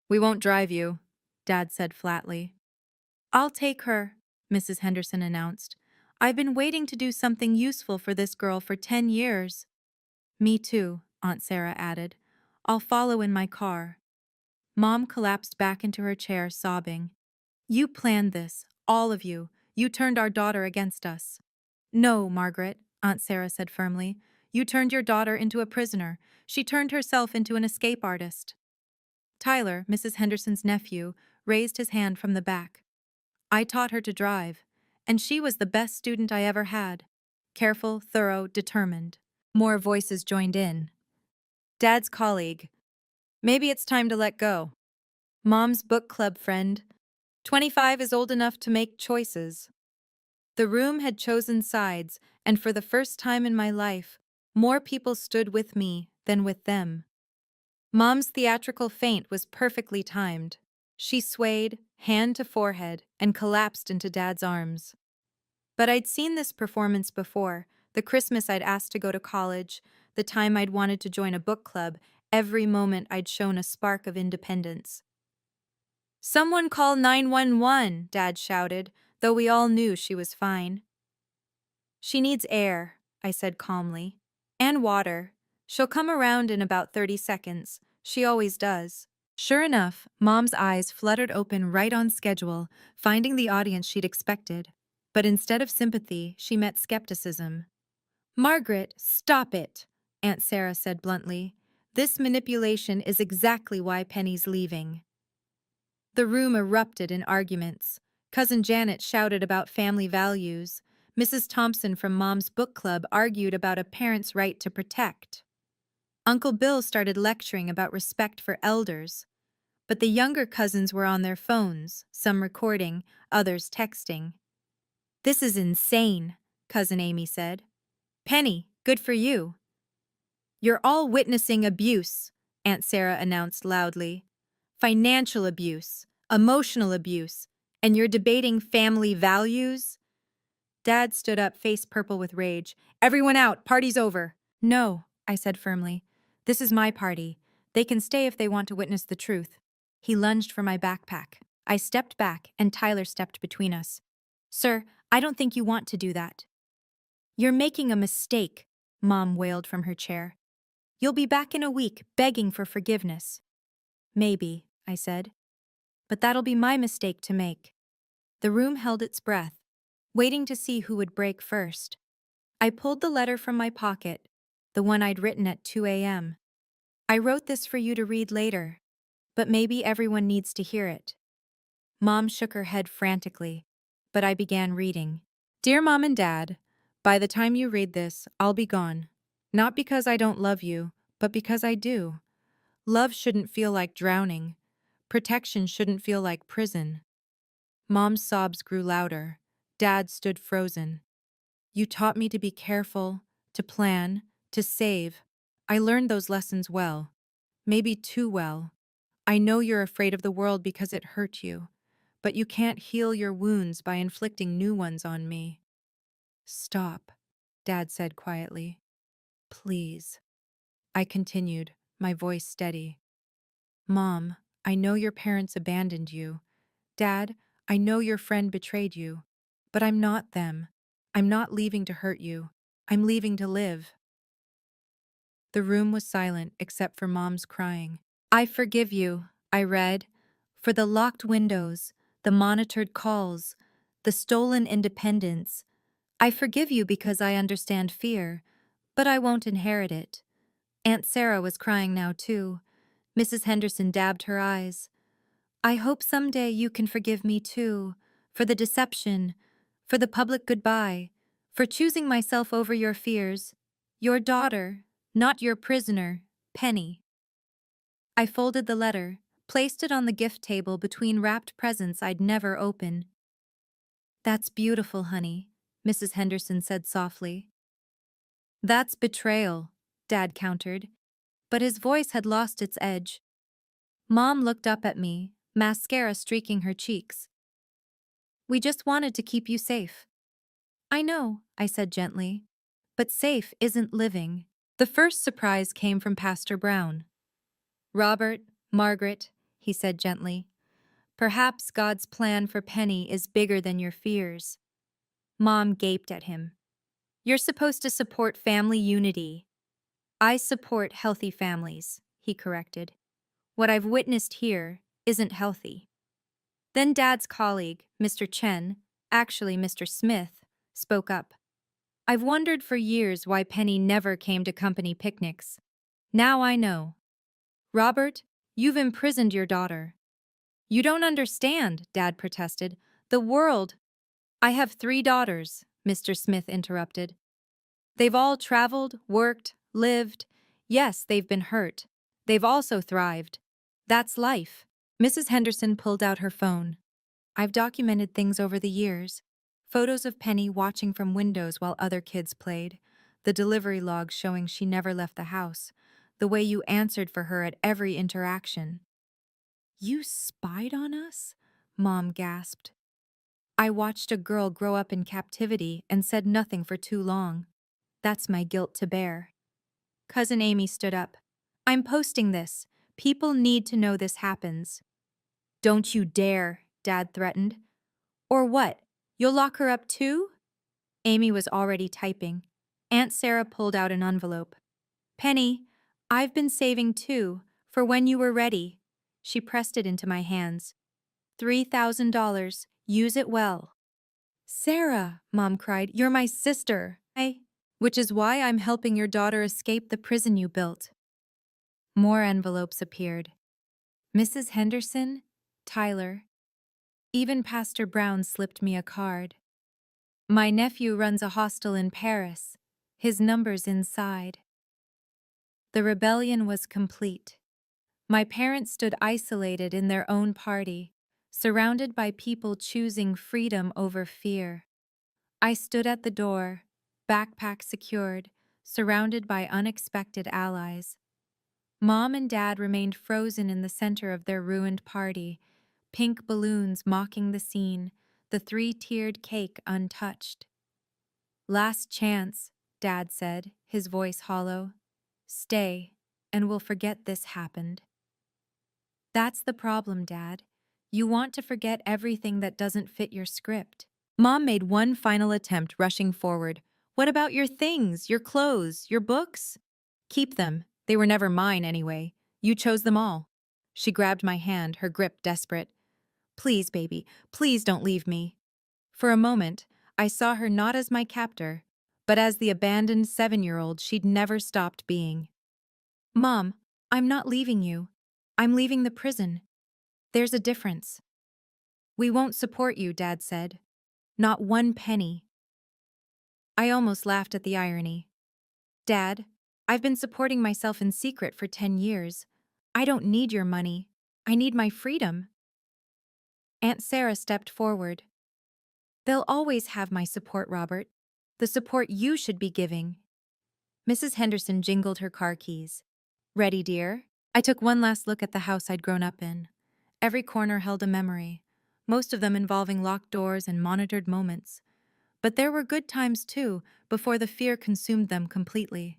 We won't drive you, Dad said flatly. I'll take her, Mrs. Henderson announced. I've been waiting to do something useful for this girl for 10 years. Me too, Aunt Sarah added. I'll follow in my car. Mom collapsed back into her chair, sobbing. You planned this, all of you. You turned our daughter against us. No, Margaret, Aunt Sarah said firmly. You turned your daughter into a prisoner. She turned herself into an escape artist. Tyler, Mrs. Henderson's nephew, raised his hand from the back. I taught her to drive, and she was the best student I ever had. Careful, thorough, determined. More voices joined in. Dad's colleague. Maybe it's time to let go. Mom's book club friend. 25 is old enough to make choices. The room had chosen sides, and for the first time in my life, more people stood with me than with them. Mom's theatrical faint was perfectly timed. She swayed, hand to forehead, and collapsed into Dad's arms. But I'd seen this performance before, the Christmas I'd asked to go to college, the time I'd wanted to join a book club, every moment I'd shown a spark of independence. Someone call 911, Dad shouted, though we all knew she was fine. She needs air, I said calmly. And water. She'll come around in about 30 seconds. She always does. Sure enough, Mom's eyes fluttered open right on schedule, finding the audience she'd expected. But instead of sympathy, she met skepticism. Margaret, stop it, Aunt Sarah said bluntly. This manipulation is exactly why Penny's leaving. The room erupted in arguments. Cousin Janet shouted about family values. Mrs. Thompson from Mom's book club argued about a parent's right to protect. Uncle Bill started lecturing about respect for elders. But the younger cousins were on their phones, some recording, others texting. This is insane, Cousin Amy said. Penny, good for you. You're all witnessing abuse, Aunt Sarah announced loudly. Financial abuse, emotional abuse, and you're debating family values? Dad stood up, face purple with rage. Everyone out, party's over. No, I said firmly. This is my party. They can stay if they want to witness the truth. He lunged for my backpack. I stepped back, and Tyler stepped between us. Sir, I don't think you want to do that. You're making a mistake, Mom wailed from her chair. You'll be back in a week, begging for forgiveness. Maybe, I said. But that'll be my mistake to make. The room held its breath, waiting to see who would break first. I pulled the letter from my pocket, the one I'd written at 2 a.m. I wrote this for you to read later, but maybe everyone needs to hear it. Mom shook her head frantically, but I began reading. Dear Mom and Dad, by the time you read this, I'll be gone. Not because I don't love you, but because I do. Love shouldn't feel like drowning. Protection shouldn't feel like prison. Mom's sobs grew louder. Dad stood frozen. You taught me to be careful, to plan, to save. I learned those lessons well. Maybe too well. I know you're afraid of the world because it hurt you, but you can't heal your wounds by inflicting new ones on me. Stop, Dad said quietly. Please. I continued, my voice steady. Mom, I know your parents abandoned you. Dad, I know your friend betrayed you. But I'm not them. I'm not leaving to hurt you. I'm leaving to live. The room was silent except for Mom's crying. I forgive you, I read, for the locked windows, the monitored calls, the stolen independence. I forgive you because I understand fear, but I won't inherit it. Aunt Sarah was crying now too. Mrs. Henderson dabbed her eyes. I hope someday you can forgive me too, for the deception, for the public goodbye, for choosing myself over your fears. Your daughter, not your prisoner, Penny. I folded the letter, placed it on the gift table between wrapped presents I'd never open. That's beautiful, honey, Mrs. Henderson said softly. That's betrayal, Dad countered, but his voice had lost its edge. Mom looked up at me, mascara streaking her cheeks. We just wanted to keep you safe. I know, I said gently, but safe isn't living. The first surprise came from Pastor Brown. Robert, Margaret, he said gently, perhaps God's plan for Penny is bigger than your fears. Mom gaped at him. You're supposed to support family unity. I support healthy families, he corrected. What I've witnessed here isn't healthy. Then Dad's colleague, Mr. Chen, actually Mr. Smith, spoke up. I've wondered for years why Penny never came to company picnics. Now I know. Robert, you've imprisoned your daughter. You don't understand, Dad protested. The world. I have 3 daughters, Mr. Smith interrupted. They've all traveled, worked, lived. Yes, they've been hurt. They've also thrived. That's life. Mrs. Henderson pulled out her phone. I've documented things over the years. Photos of Penny watching from windows while other kids played. The delivery logs showing she never left the house. The way you answered for her at every interaction. You spied on us? Mom gasped. I watched a girl grow up in captivity and said nothing for too long. That's my guilt to bear. Cousin Amy stood up. I'm posting this. People need to know this happens. Don't you dare, Dad threatened. Or what? You'll lock her up too? Amy was already typing. Aunt Sarah pulled out an envelope. Penny, I've been saving too, for when you were ready. She pressed it into my hands. $3,000. Use it well. Sarah, Mom cried, you're my sister. Which is why I'm helping your daughter escape the prison you built. More envelopes appeared. Mrs. Henderson, Tyler. Even Pastor Brown slipped me a card. My nephew runs a hostel in Paris. His number's inside. The rebellion was complete. My parents stood isolated in their own party, surrounded by people choosing freedom over fear. I stood at the door, backpack secured, surrounded by unexpected allies. Mom and Dad remained frozen in the center of their ruined party, pink balloons mocking the scene, the 3-tiered cake untouched. Last chance, Dad said, his voice hollow. Stay, and we'll forget this happened. That's the problem, Dad. You want to forget everything that doesn't fit your script. Mom made one final attempt, rushing forward. What about your things, your clothes, your books? Keep them. They were never mine anyway. You chose them all. She grabbed my hand, her grip desperate. Please, baby, please don't leave me. For a moment, I saw her not as my captor, but as the abandoned 7-year-old she'd never stopped being. Mom, I'm not leaving you. I'm leaving the prison. There's a difference. We won't support you, Dad said. Not one penny. I almost laughed at the irony. Dad, I've been supporting myself in secret for 10 years. I don't need your money. I need my freedom. Aunt Sarah stepped forward. They'll always have my support, Robert. The support you should be giving. Mrs. Henderson jingled her car keys. Ready, dear? I took one last look at the house I'd grown up in. Every corner held a memory, most of them involving locked doors and monitored moments. But there were good times too, before the fear consumed them completely.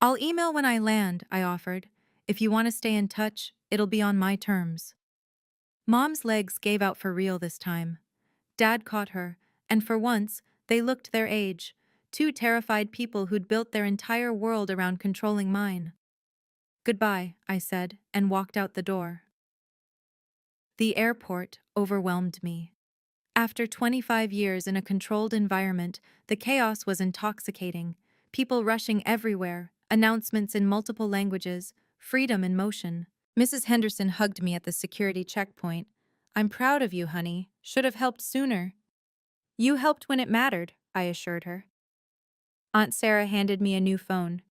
I'll email when I land, I offered. If you want to stay in touch, it'll be on my terms. Mom's legs gave out for real this time. Dad caught her, and for once, they looked their age, 2 terrified people who'd built their entire world around controlling mine. Goodbye, I said, and walked out the door. The airport overwhelmed me. After 25 years in a controlled environment, the chaos was intoxicating. People rushing everywhere, announcements in multiple languages, freedom in motion. Mrs. Henderson hugged me at the security checkpoint. I'm proud of you, honey. Should have helped sooner. You helped when it mattered, I assured her. Aunt Sarah handed me a new phone.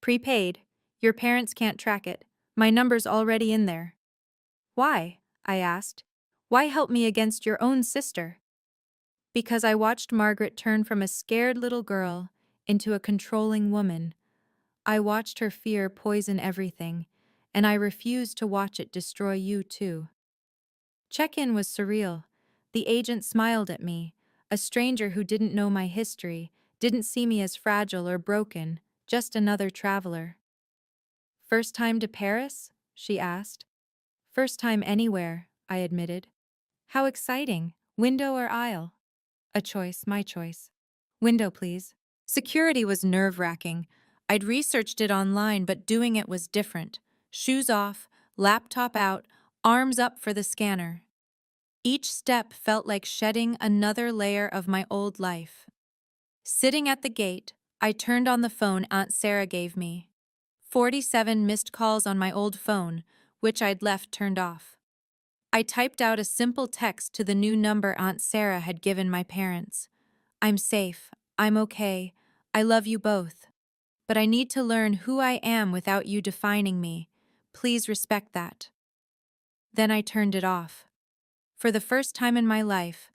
Prepaid. Your parents can't track it. My number's already in there. Why? I asked. Why help me against your own sister? Because I watched Margaret turn from a scared little girl into a controlling woman. I watched her fear poison everything, and I refused to watch it destroy you too. Check-in was surreal. The agent smiled at me, a stranger who didn't know my history, didn't see me as fragile or broken, just another traveler. First time to Paris? She asked. First time anywhere, I admitted. How exciting. Window or aisle? A choice, my choice. Window, please. Security was nerve-wracking. I'd researched it online, but doing it was different. Shoes off, laptop out, arms up for the scanner. Each step felt like shedding another layer of my old life. Sitting at the gate, I turned on the phone Aunt Sarah gave me. 47 missed calls on my old phone, which I'd left turned off. I typed out a simple text to the new number Aunt Sarah had given my parents. I'm safe. I'm okay. I love you both. But I need to learn who I am without you defining me. Please respect that. Then I turned it off. For the first time in my life,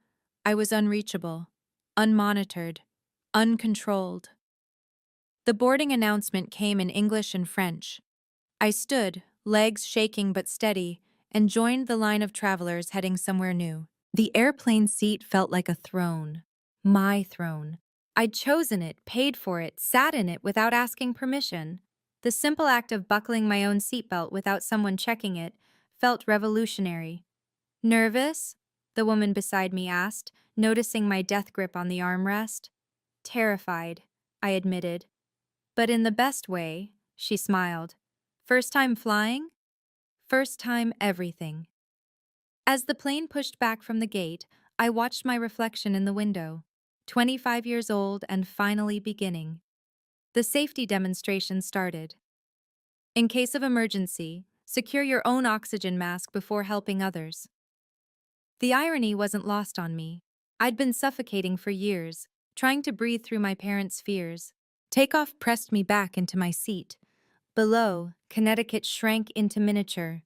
I was unreachable, unmonitored, uncontrolled. The boarding announcement came in English and French. I stood, legs shaking but steady, and joined the line of travelers heading somewhere new. The airplane seat felt like a throne. My throne. I'd chosen it, paid for it, sat in it without asking permission. The simple act of buckling my own seatbelt without someone checking it felt revolutionary. Nervous? The woman beside me asked, noticing my death grip on the armrest. Terrified, I admitted. But in the best way, she smiled. First time flying? First time everything. As the plane pushed back from the gate, I watched my reflection in the window. 25 years old and finally beginning. The safety demonstration started. In case of emergency, secure your own oxygen mask before helping others. The irony wasn't lost on me. I'd been suffocating for years, trying to breathe through my parents' fears. Takeoff pressed me back into my seat. Below, Connecticut shrank into miniature,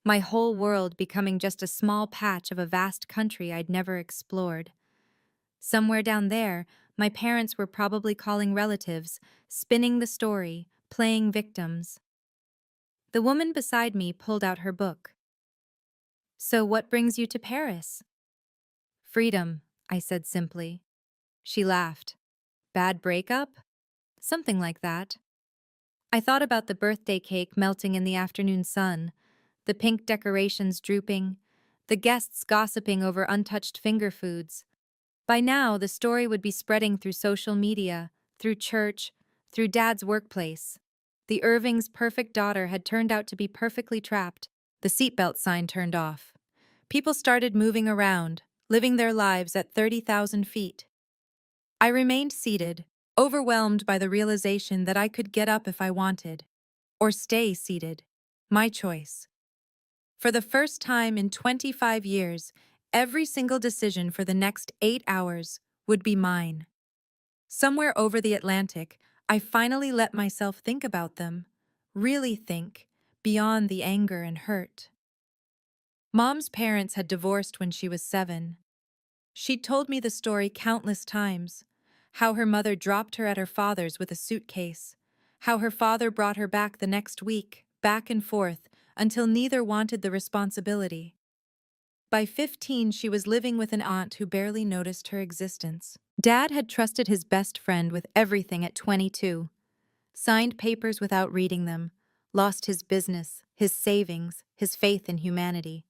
my whole world becoming just a small patch of a vast country I'd never explored. Somewhere down there, my parents were probably calling relatives, spinning the story, playing victims. The woman beside me pulled out her book. So what brings you to Paris? Freedom, I said simply. She laughed. Bad breakup? Something like that. I thought about the birthday cake melting in the afternoon sun, the pink decorations drooping, the guests gossiping over untouched finger foods. By now, the story would be spreading through social media, through church, through Dad's workplace. The Irving's perfect daughter had turned out to be perfectly trapped. The seatbelt sign turned off. People started moving around, living their lives at 30,000 feet. I remained seated, overwhelmed by the realization that I could get up if I wanted, or stay seated. My choice. For the first time in 25 years, every single decision for the next 8 hours would be mine. Somewhere over the Atlantic, I finally let myself think about them, really think, beyond the anger and hurt. Mom's parents had divorced when she was 7. She'd told me the story countless times, how her mother dropped her at her father's with a suitcase, how her father brought her back the next week, back and forth, until neither wanted the responsibility. By 15, she was living with an aunt who barely noticed her existence. Dad had trusted his best friend with everything at 22, signed papers without reading them, lost his business, his savings, his faith in humanity.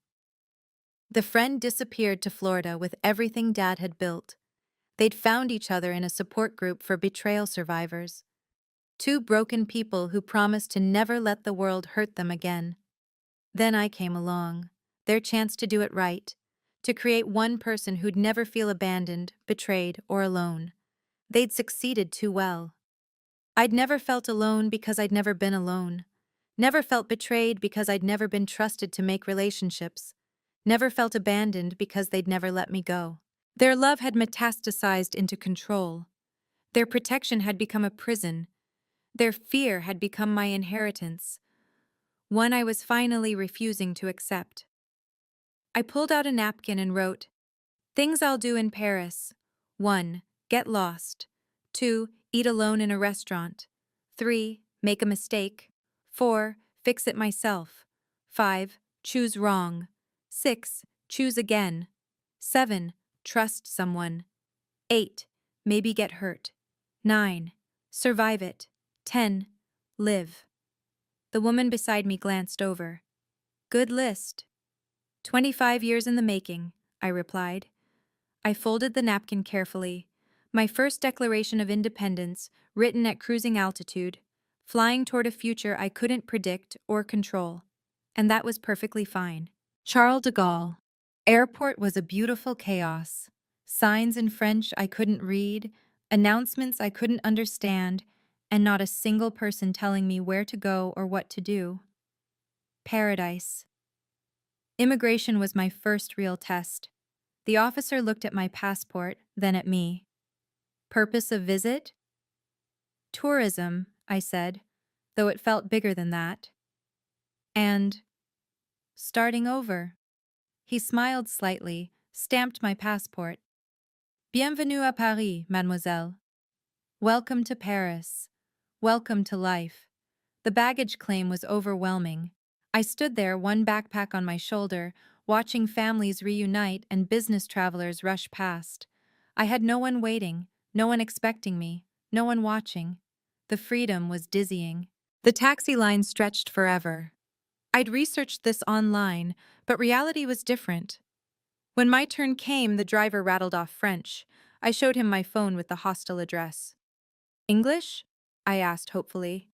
The friend disappeared to Florida with everything Dad had built. They'd found each other in a support group for betrayal survivors. Two broken people who promised to never let the world hurt them again. Then I came along, their chance to do it right, to create one person who'd never feel abandoned, betrayed, or alone. They'd succeeded too well. I'd never felt alone because I'd never been alone. Never felt betrayed because I'd never been trusted to make relationships. Never felt abandoned because they'd never let me go. Their love had metastasized into control. Their protection had become a prison. Their fear had become my inheritance, one I was finally refusing to accept. I pulled out a napkin and wrote, "Things I'll do in Paris. 1. Get lost. 2. Eat alone in a restaurant. 3. Make a mistake. 4. Fix it myself. 5. Choose wrong. 6. Choose again. 7. Trust someone. 8. Maybe get hurt. 9. Survive it. 10. Live." The woman beside me glanced over. "Good list." 25 years in the making, I replied. I folded the napkin carefully. My first declaration of independence, written at cruising altitude, flying toward a future I couldn't predict or control. And that was perfectly fine. Charles de Gaulle. Airport was a beautiful chaos. Signs in French I couldn't read, announcements I couldn't understand, and not a single person telling me where to go or what to do. Paradise. Immigration was my first real test. The officer looked at my passport, then at me. "Purpose of visit?" "Tourism," I said, though it felt bigger than that. "And starting over." He smiled slightly, stamped my passport. "Bienvenue à Paris, mademoiselle." Welcome to Paris. Welcome to life. The baggage claim was overwhelming. I stood there, one backpack on my shoulder, watching families reunite and business travelers rush past. I had no one waiting, no one expecting me, no one watching. The freedom was dizzying. The taxi line stretched forever. I'd researched this online, but reality was different. When my turn came, the driver rattled off French. I showed him my phone with the hostel address. "English?" I asked hopefully.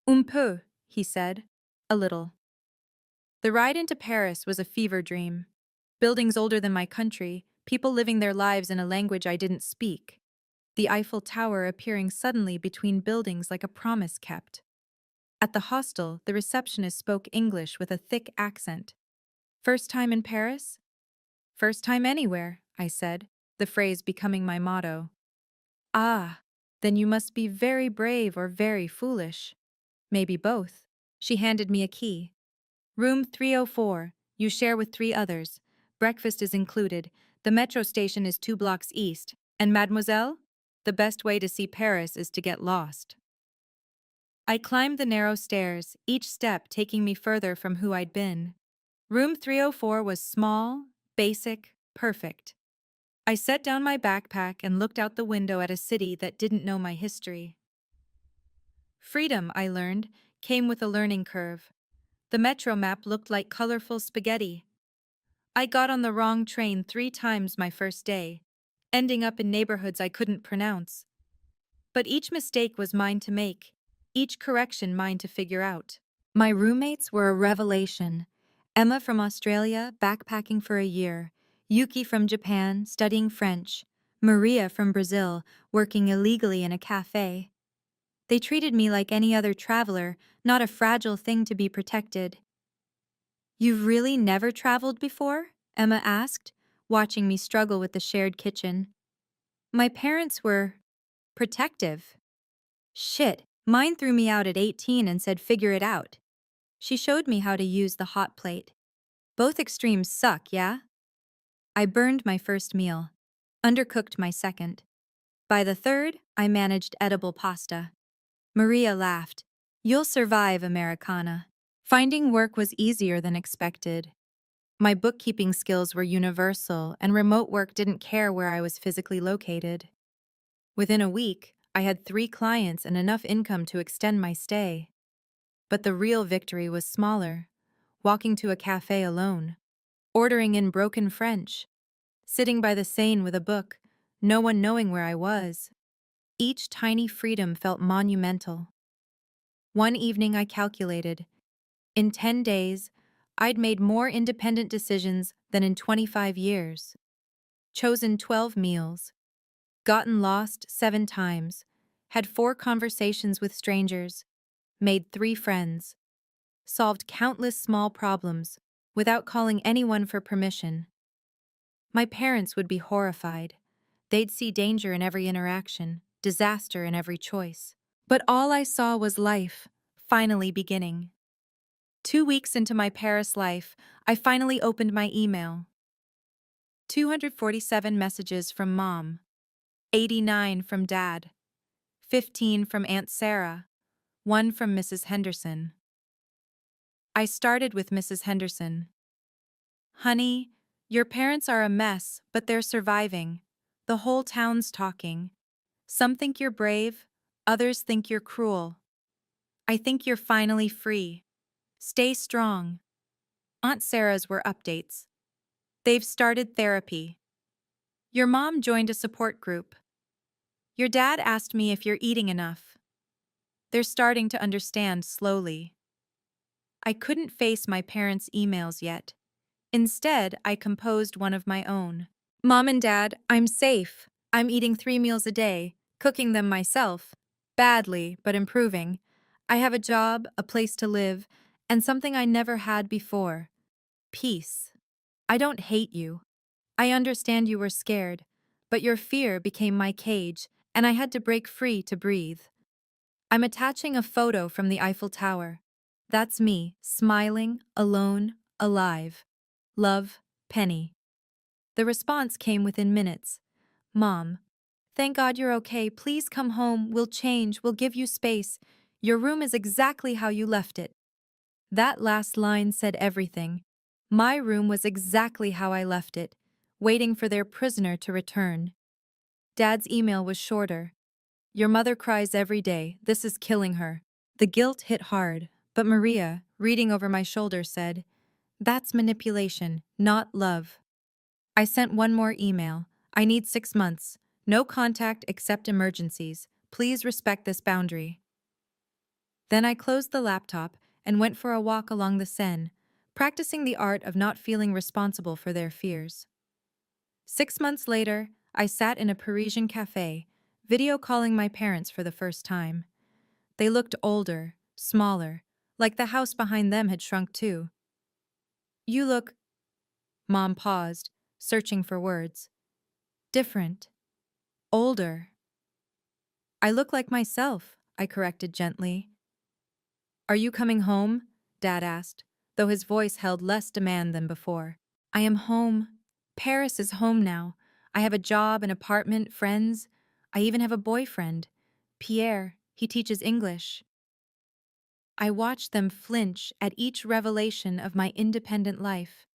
"Un peu," he said. "A little." The ride into Paris was a fever dream. Buildings older than my country, people living their lives in a language I didn't speak. The Eiffel Tower appearing suddenly between buildings like a promise kept. At the hostel, the receptionist spoke English with a thick accent. "First time in Paris?" "First time anywhere," I said, the phrase becoming my motto. "Ah, then you must be very brave or very foolish." "Maybe both." She handed me a key. "Room 304. You share with 3 others. Breakfast is included. The metro station is 2 blocks east. And mademoiselle? The best way to see Paris is to get lost." I climbed the narrow stairs, each step taking me further from who I'd been. Room 304 was small, basic, perfect. I set down my backpack and looked out the window at a city that didn't know my history. Freedom, I learned, came with a learning curve. The metro map looked like colorful spaghetti. I got on the wrong train 3 times my first day, ending up in neighborhoods I couldn't pronounce. But each mistake was mine to make, each correction mine to figure out. My roommates were a revelation. Emma from Australia, backpacking for a year. Yuki from Japan, studying French. Maria from Brazil, working illegally in a cafe. They treated me like any other traveler, not a fragile thing to be protected. "You've really never traveled before?" Emma asked, watching me struggle with the shared kitchen. My parents were protective. Shit, mine threw me out at 18 and said figure it out. She showed me how to use the hot plate. Both extremes suck, yeah? I burned my first meal, undercooked my second. By the third, I managed edible pasta. Maria laughed. "You'll survive, Americana." Finding work was easier than expected. My bookkeeping skills were universal, and remote work didn't care where I was physically located. Within a week, I had 3 clients and enough income to extend my stay. But the real victory was smaller. Walking to a cafe alone. Ordering in broken French. Sitting by the Seine with a book, no one knowing where I was. Each tiny freedom felt monumental. One evening I calculated. In 10 days, I'd made more independent decisions than in 25 years. Chosen 12 meals. Gotten lost 7 times. Had 4 conversations with strangers. Made 3 friends. Solved countless small problems, without calling anyone for permission. My parents would be horrified. They'd see danger in every interaction, disaster in every choice. But all I saw was life, finally beginning. 2 weeks into my Paris life, I finally opened my email. 247 messages from Mom, 89 from Dad, 15 from Aunt Sarah, 1 from Mrs. Henderson. I started with Mrs. Henderson. Honey, your parents are a mess, but they're surviving. The whole town's talking. Some think you're brave, others think you're cruel. I think you're finally free. Stay strong. Aunt Sarah's were updates. They've started therapy. Your mom joined a support group. Your dad asked me if you're eating enough. They're starting to understand slowly. I couldn't face my parents' emails yet. Instead, I composed one of my own. Mom and Dad, I'm safe. I'm eating 3 meals a day, cooking them myself. Badly, but improving. I have a job, a place to live, and something I never had before. Peace. I don't hate you. I understand you were scared, but your fear became my cage, and I had to break free to breathe. I'm attaching a photo from the Eiffel Tower. That's me, smiling, alone, alive. Love, Penny. The response came within minutes. Mom, thank God you're okay. Please come home. We'll change. We'll give you space. Your room is exactly how you left it. That last line said everything. My room was exactly how I left it, waiting for their prisoner to return. Dad's email was shorter. Your mother cries every day. This is killing her. The guilt hit hard, but Maria, reading over my shoulder, said, That's manipulation, not love. I sent one more email. I need 6 months. No contact except emergencies. Please respect this boundary. Then I closed the laptop and went for a walk along the Seine, practicing the art of not feeling responsible for their fears. 6 months later, I sat in a Parisian cafe, video calling my parents for the first time. They looked older, smaller, like the house behind them had shrunk too. You look... Mom paused, searching for words. Different. Older. I look like myself, I corrected gently. Are you coming home? Dad asked, though his voice held less demand than before. I am home. Paris is home now. I have a job, an apartment, friends. I even have a boyfriend. Pierre, he teaches English. I watched them flinch at each revelation of my independent life.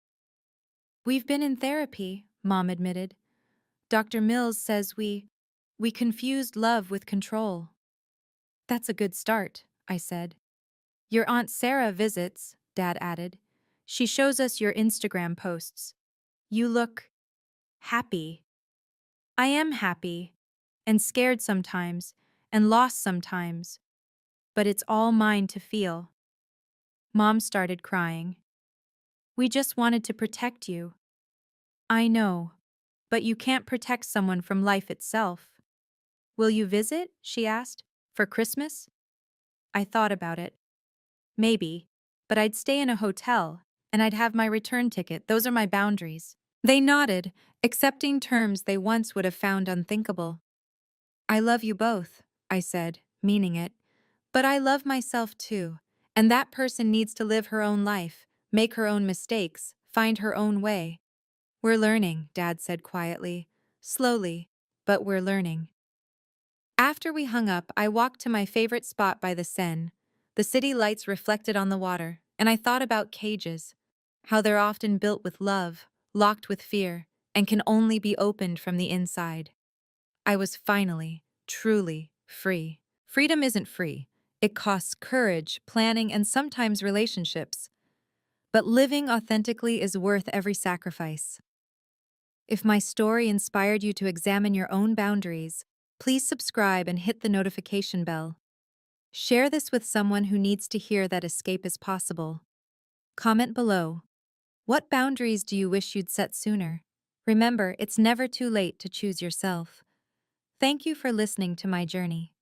We've been in therapy, Mom admitted. Dr. Mills says we confused love with control. That's a good start, I said. Your Aunt Sarah visits, Dad added. She shows us your Instagram posts. You look happy. I am happy, and scared sometimes, and lost sometimes, but it's all mine to feel. Mom started crying. We just wanted to protect you. I know, but you can't protect someone from life itself. Will you visit? She asked. For Christmas? I thought about it. Maybe, but I'd stay in a hotel, and I'd have my return ticket. Those are my boundaries. They nodded, accepting terms they once would have found unthinkable. I love you both, I said, meaning it. But I love myself too, and that person needs to live her own life, make her own mistakes, find her own way. We're learning, Dad said quietly. Slowly, but we're learning. After we hung up, I walked to my favorite spot by the Seine. The city lights reflected on the water, and I thought about cages, how they're often built with love, locked with fear, and can only be opened from the inside. I was finally, truly free. Freedom isn't free. It costs courage, planning, and sometimes relationships. But living authentically is worth every sacrifice. If my story inspired you to examine your own boundaries, please subscribe and hit the notification bell. Share this with someone who needs to hear that escape is possible. Comment below. What boundaries do you wish you'd set sooner? Remember, it's never too late to choose yourself. Thank you for listening to my journey.